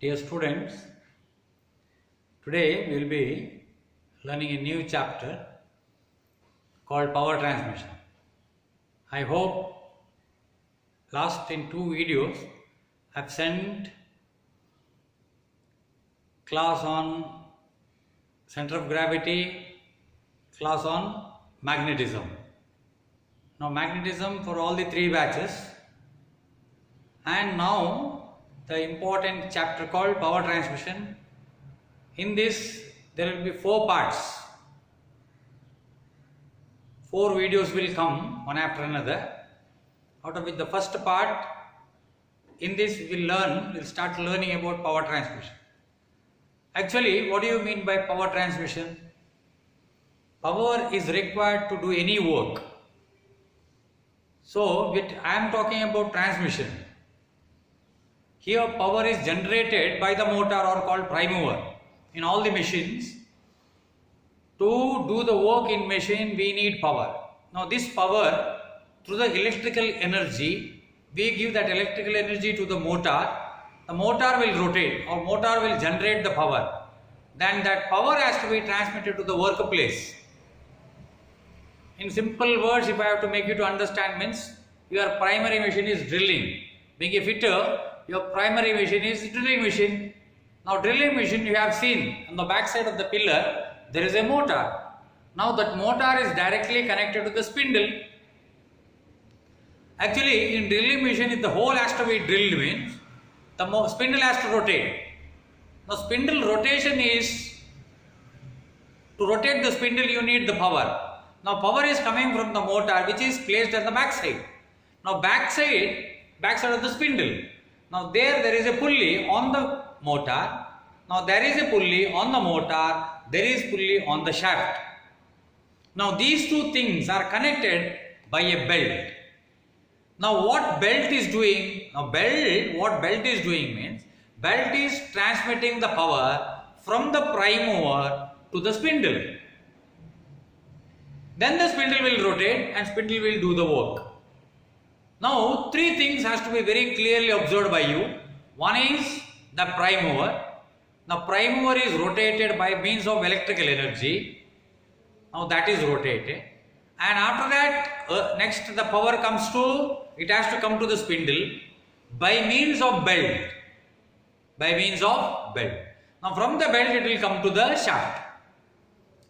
Dear students, today we will be learning a new chapter called power transmission. I hope last in two videos I have sent class on center of gravity, class on magnetism. Now magnetism for all the three batches, and now the important chapter called power transmission. In this there will be four parts. Four videos will come one after another, out of which the first part, in this we will start learning about power transmission. Actually, what do you mean by power transmission? Power is required to do any work. So I am talking about transmission. Here power is generated by the motor or called prime mover. In all the machines, to do the work in machine we need power. Now this power, through the electrical energy, we give that electrical energy to the motor will rotate or motor will generate the power. Then that power has to be transmitted to the workplace. In simple words, if I have to make you to understand, means your primary machine is drilling. Being a fitter, your primary machine is drilling machine. Now drilling machine, you have seen on the back side of the pillar there is a motor. Now that motor is directly connected to the spindle. Actually in drilling machine, if the hole has to be drilled, means the spindle has to rotate. Now spindle rotation is, to rotate the spindle you need the power. Now power is coming from the motor which is placed at the back side. Now back side of the spindle. Now there is a pulley on the motor. Now there is a pulley on the motor, there is pulley on the shaft. Now these two things are connected by a belt. Now what belt is doing? Now what belt is doing means, belt is transmitting the power from the prime mover to the spindle. Then the spindle will rotate and spindle will do the work. Now three things has to be very clearly observed by you. One is the prime mover. Now prime mover is rotated by means of electrical energy. Now that is rotated. And after that, next the power comes to, it has to come to the spindle by means of belt. By means of belt. Now from the belt it will come to the shaft.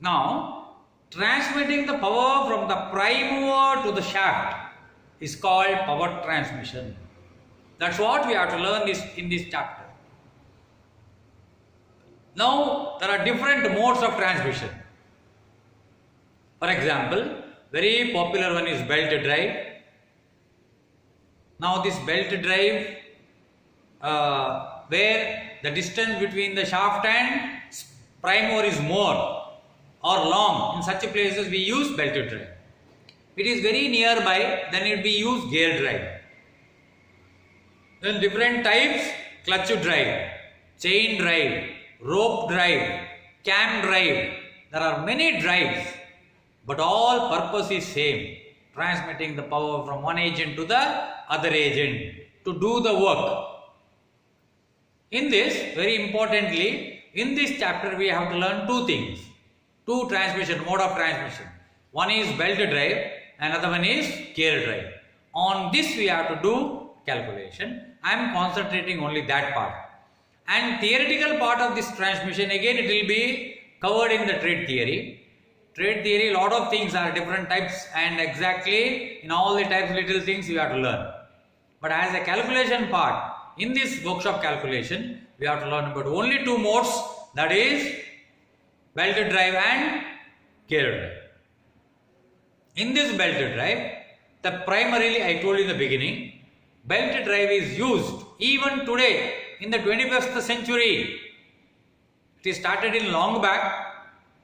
Now transmitting the power from the prime mover to the shaft is called power transmission. That's what we have to learn in this chapter. Now there are different modes of transmission. For example, very popular one is belt drive. Now this belt drive, where the distance between the shaft and prime mover is more or long, in such places we use belt drive. It is very nearby, then it will be used gear drive. Then different types: clutch drive, chain drive, rope drive, cam drive. There are many drives, but all purpose is same: transmitting the power from one agent to the other agent to do the work. In this, very importantly, in this chapter we have to learn two things. Two mode of transmission. One is belt drive, another one is gear drive. On this we have to do calculation. I am concentrating only that part. And theoretical part of this transmission, again it will be covered in the trade theory. Trade theory, lot of things are different types, and exactly in all the types little things you have to learn. But as a calculation part, in this workshop calculation, we have to learn about only two modes, that is belt drive and gear drive. In this belt drive, primarily I told you in the beginning, belt drive is used even today in the 21st century. It is started in long back.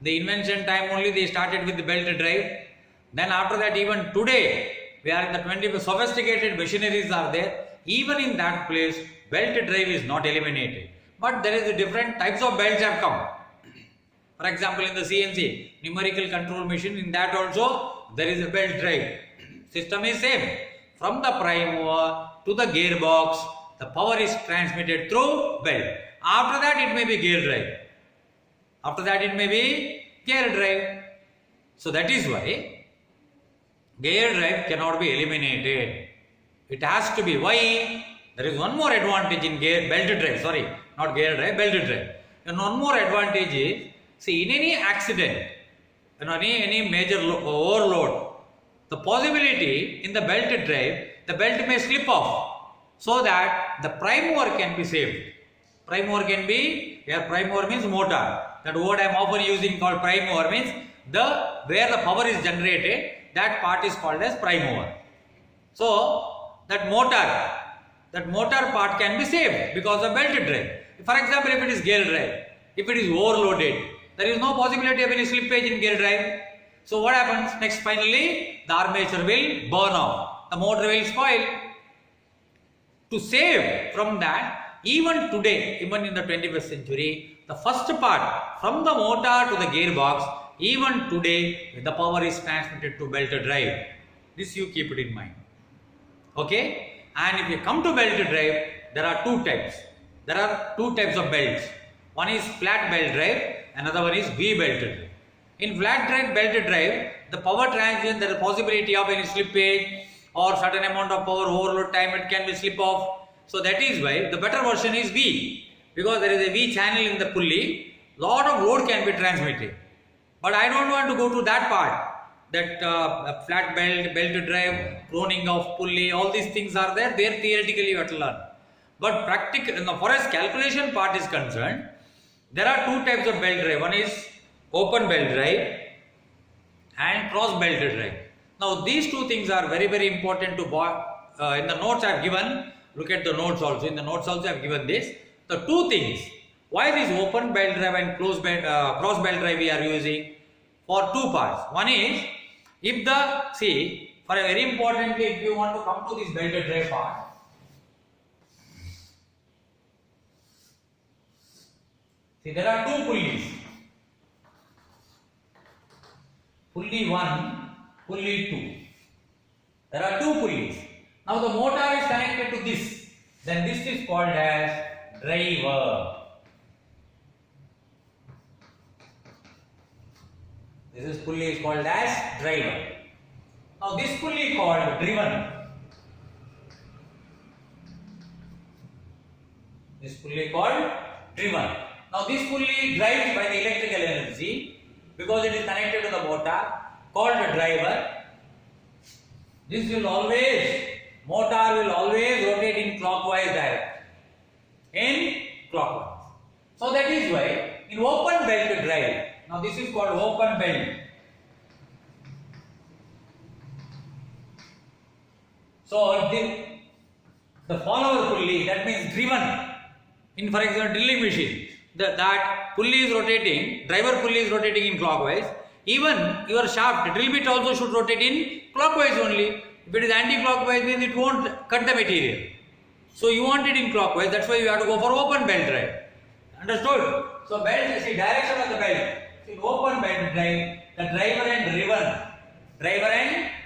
The invention time only they started with the belt drive. Then after that, even today, we are in the 21st, sophisticated machineries are there. Even in that place, belt drive is not eliminated. But there is different types of belts have come. For example, in the CNC, numerical control machine, in that also there is a belt drive. System is same. From the prime mover to the gearbox, the power is transmitted through belt. After that it may be gear drive. After that it may be gear drive. So that is why gear drive cannot be eliminated. It has to be. Why? There is one more advantage in belt drive. Sorry, not gear drive, belt drive. And one more advantage is, see, in any accident, any major overload, the possibility in the belt drive, the belt may slip off, so that the prime mover can be saved. Prime mover can be, here prime mover means motor. That word I am often using called prime mover means where the power is generated, that part is called as prime mover. So that motor part can be saved because of belt drive. For example, if it is gear drive, if it is overloaded, there is no possibility of any slippage in gear drive. So what happens? Next, finally, the armature will burn off. The motor will spoil. To save from that, even today, even in the 21st century, the first part from the motor to the gearbox, even today, the power is transmitted to belt drive. This you keep it in mind. Okay? And if you come to belt drive, there are two types. There are two types of belts. One is flat belt drive, another one is V belt drive. In flat belt drive, the power transient, there is a possibility of any slippage or certain amount of power overload time, it can be slip off. So that is why the better version is V, because there is a V channel in the pulley, lot of load can be transmitted. But I don't want to go to that part. That flat belt drive, pruning of pulley, all these things are there. There theoretically you have to learn. But practical, for as calculation part is concerned, there are two types of belt drive. One is open belt drive and cross belt drive. Now these two things are very, very important to in the notes I have given. Look at the notes also. In the notes also I have given this. The two things. Why this open belt drive and cross belt drive we are using? For two parts. One is, if for a very importantly, if you want to come to this belt drive part, see, there are two pulleys. Pulley 1, pulley 2. There are two pulleys. Now the motor is connected to this. Then this is called as driver. This pulley is called as driver. Now this pulley called driven. This pulley called driven. Now this pulley drives by the electrical energy because it is connected to the motor, called the driver. This will always, motor will always rotate in clockwise direction. In clockwise. So that is why in open belt drive, now this is called open belt. So the follower pulley, that means driven. In, for example, drilling machine, that pulley is rotating, driver pulley is rotating in clockwise. Even your shaft, drill bit also should rotate in clockwise only. If it is anti-clockwise, means it won't cut the material. So you want it in clockwise, that's why you have to go for open belt drive. Understood? So belt, see, direction of the belt. In open belt drive, the driver and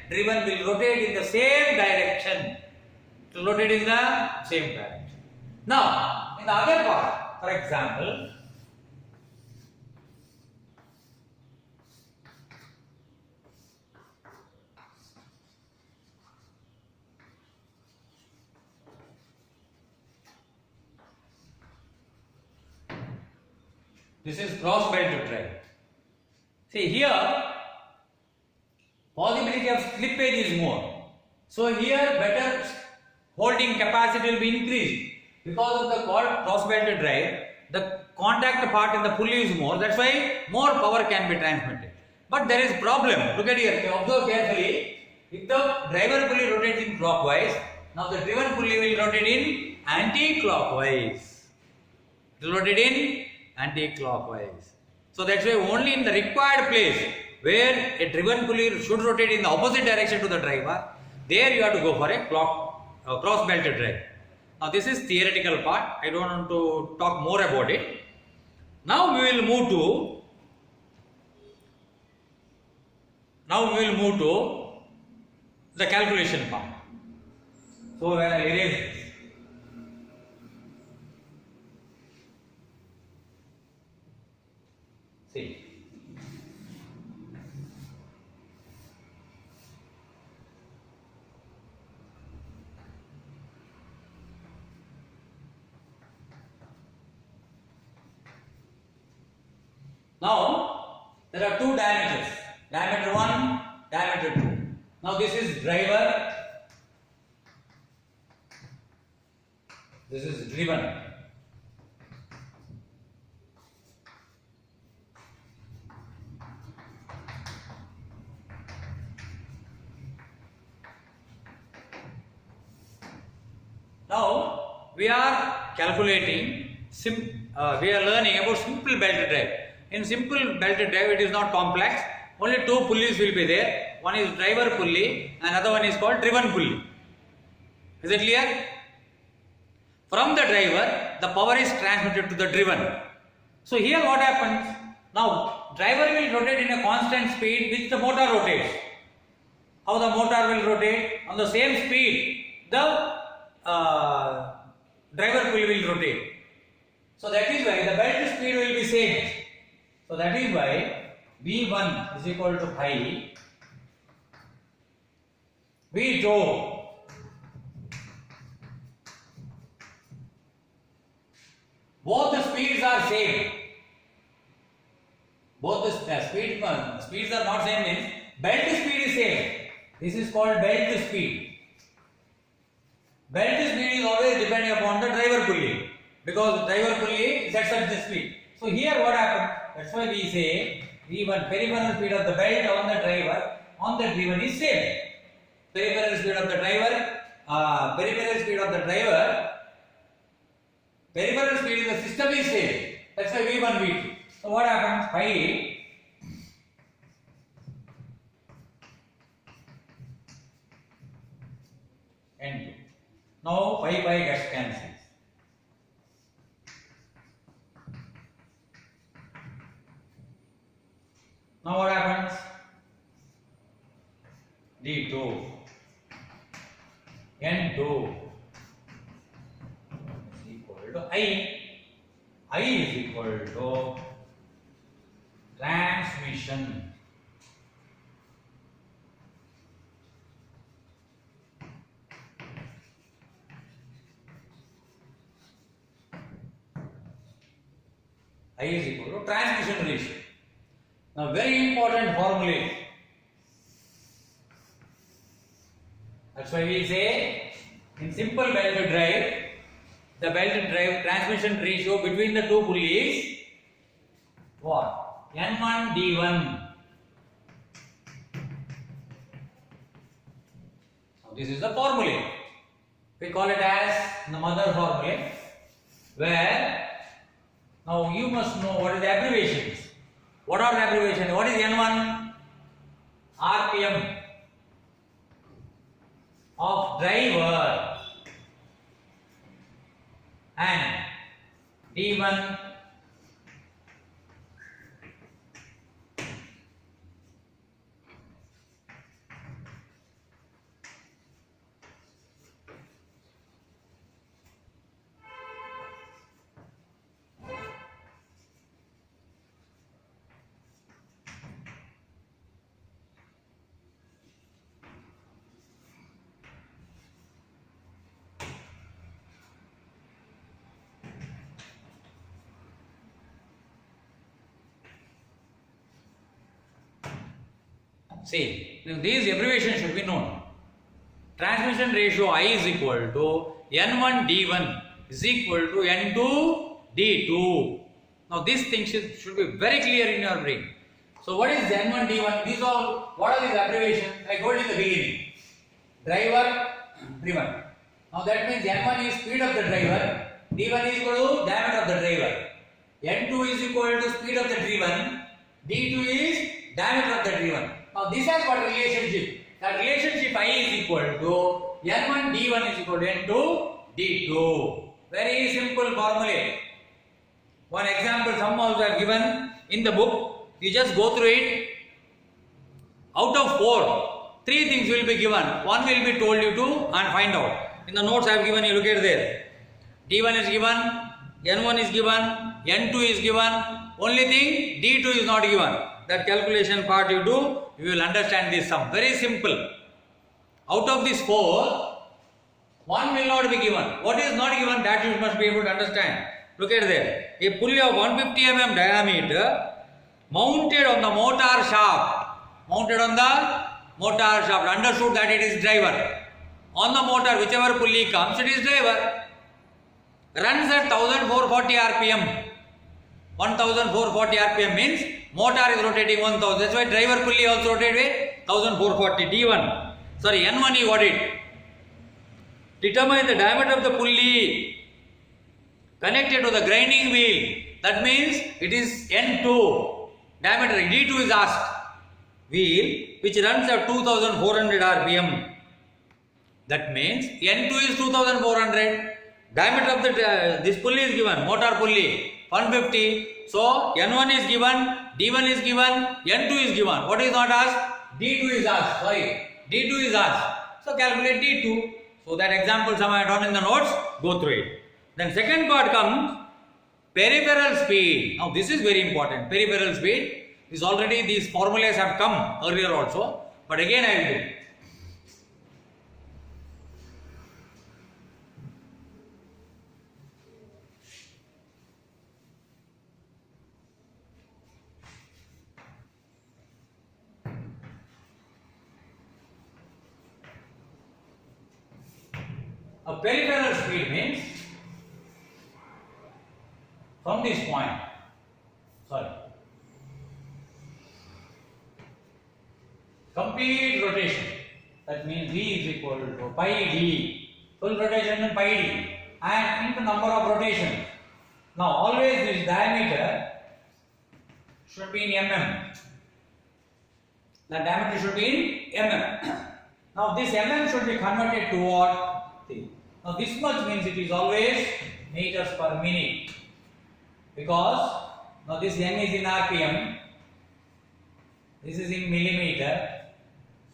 driven will rotate in the same direction. To rotate in the same direction. Now, in the other part, for example, this is cross belt drive. See here, possibility of slippage is more. So here better holding capacity will be increased. Because of the cross belt drive, the contact part in the pulley is more. That's why more power can be transmitted. But there is problem. Look at here. Observe carefully. If the driver pulley rotates in clockwise, now the driven pulley will rotate in anti-clockwise. It will rotate in anti-clockwise. So that's why only in the required place where a driven pulley should rotate in the opposite direction to the driver, there you have to go for a cross belt drive. Now this is theoretical part. I don't want to talk more about it. Now we will move to the calculation part. So when I erase this. There are two diameters, diameter 1, diameter 2. Now this is driver, this is driven. Now we are calculating, we are learning about simple belt drive. In simple belt drive it is not complex, only two pulleys will be there. One is driver pulley and another one is called driven pulley. Is it clear? From the driver the power is transmitted to the driven. So here what happens? Now driver will rotate in a constant speed which the motor rotates. How the motor will rotate? On the same speed the driver pulley will rotate. So that is why the belt speed will be same. So that is why V1 is equal to pi V2 both the speeds are same. Both the speeds are not same means belt speed is same. This is called belt speed. Belt speed is always depending upon the driver pulley because the driver pulley sets up the speed. So here what happens? That's why we say V1 peripheral speed of the belt on the driver on the driven is same. Peripheral speed of the driver, peripheral speed of the driver, peripheral speed in the system is same. That's why V1 V2. So what happens? Pi N2. Now pi gets cancelled. Now what happens? D2 N2 is equal to I. I is equal to transmission I is equal to transmission ratio. Now very important formula. That's why we say in simple belt drive, the belt drive transmission ratio between the two pulleys what? N1 D1. Now this is the formula. We call it as the mother formula, where now you must know what is the abbreviations. What are the abbreviations? What is N1? RPM of driver, and D1 See, these abbreviations should be known. Transmission ratio I is equal to N1 D1 is equal to N2 D2. Now this thing should be very clear in your brain. So what is N1 D1? These all, what are these abbreviations? I told in the beginning. Driver, driven. Now that means N1 is speed of the driver, D1 is equal to diameter of the driver, N2 is equal to speed of the driven, D2 is diameter of the driven. Now this has got relationship. That relationship I is equal to N1 D1 is equal to N2 D2. Very simple formula. One example some also I have given in the book. You just go through it. Out of 4, 3 things will be given. One will be told you to and find out. In the notes I have given you, look at there. D1 is given, N1 is given, N2 is given. Only thing D2 is not given. That calculation part you do, you will understand this sum. Very simple. Out of these 4, 1 will not be given. What is not given, that you must be able to understand. Look at there. A pulley of 150 mm diameter mounted on the motor shaft. Mounted on the motor shaft. Understood that it is driver. On the motor, whichever pulley comes, it is driver. Runs at 1440 RPM. 1440 RPM means motor is rotating 1000. That's why driver pulley also rotated with 1440. D1. Sorry, N1 you got it. Determine the diameter of the pulley connected to the grinding wheel. That means it is N2. Diameter D2 is asked. Wheel which runs at 2400 RPM. That means N2 is 2400. Diameter of the this pulley is given. Motor pulley 150. So N1 is given. D1 is given. N2 is given. What is not asked? D2 is asked. Sorry. D2 is asked. So calculate D2. So that example some I have done in the notes. Go through it. Then second part comes peripheral speed. Now this is very important. Peripheral speed is already these formulas have come earlier also. But again I will do. A peripheral speed means from this point, complete rotation. That means V is equal to pi d. Full rotation and pi d. And into number of rotations. Now always this diameter should be in mm. The diameter should be in mm. Now this mm should be converted to what? Now this much means it is always meters per minute, because now this n is in RPM, this is in millimeter,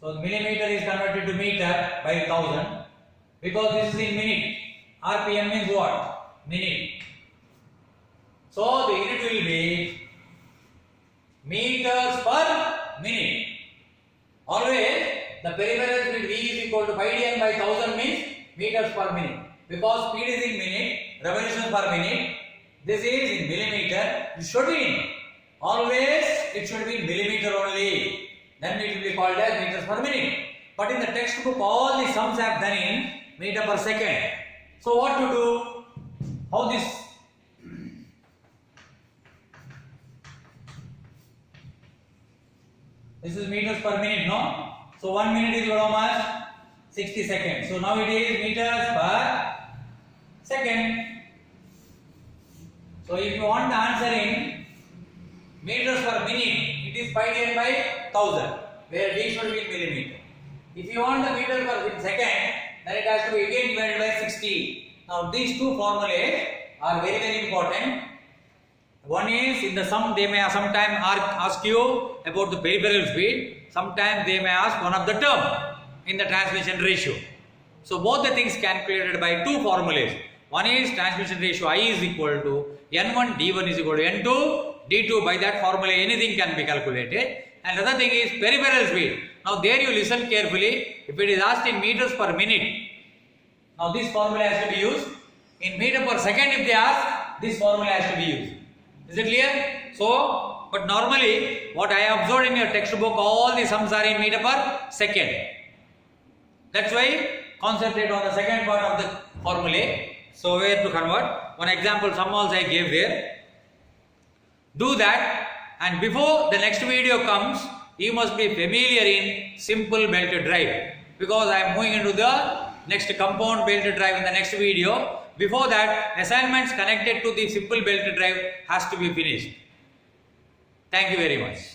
so millimeter is converted to meter by 1000, because this is in minute. RPM means what? Minute. So the unit will be meters per minute. Always the peripheral speed V is equal to pi dn by 1000 means meters per minute, because speed is in minute, revolutions per minute. This is in millimeter. It should be in. Always it should be in millimeter only. Then it will be called as meters per minute. But in the textbook, all the sums have done in meter per second. So what to do? How this? This is meters per minute, no? So 1 minute is how much? 60 seconds. So now it is meters per second. So if you want the answer in meters per minute, it is pi dn by 1000, where d should be in millimeter. If you want the meter per second, then it has to be again divided by 60. Now these two formulas are very, very important. One is in the sum they may sometime ask you about the peripheral speed. Sometimes they may ask one of the term in the transmission ratio. So both the things calculated by two formulas. One is transmission ratio I is equal to N1, D1 is equal to N2, D2. By that formula anything can be calculated. And another thing is peripheral speed. Now there you listen carefully. If it is asked in meters per minute, now this formula has to be used. In meter per second if they ask, this formula has to be used. Is it clear? So, but normally what I observed in your textbook, all the sums are in meter per second. That's why concentrate on the second part of the formula. So where to convert? One example sum also I gave there. Do that, and before the next video comes, you must be familiar in simple belt drive, because I am moving into the next compound belt drive in the next video. Before that, assignments connected to the simple belt drive has to be finished. Thank you very much.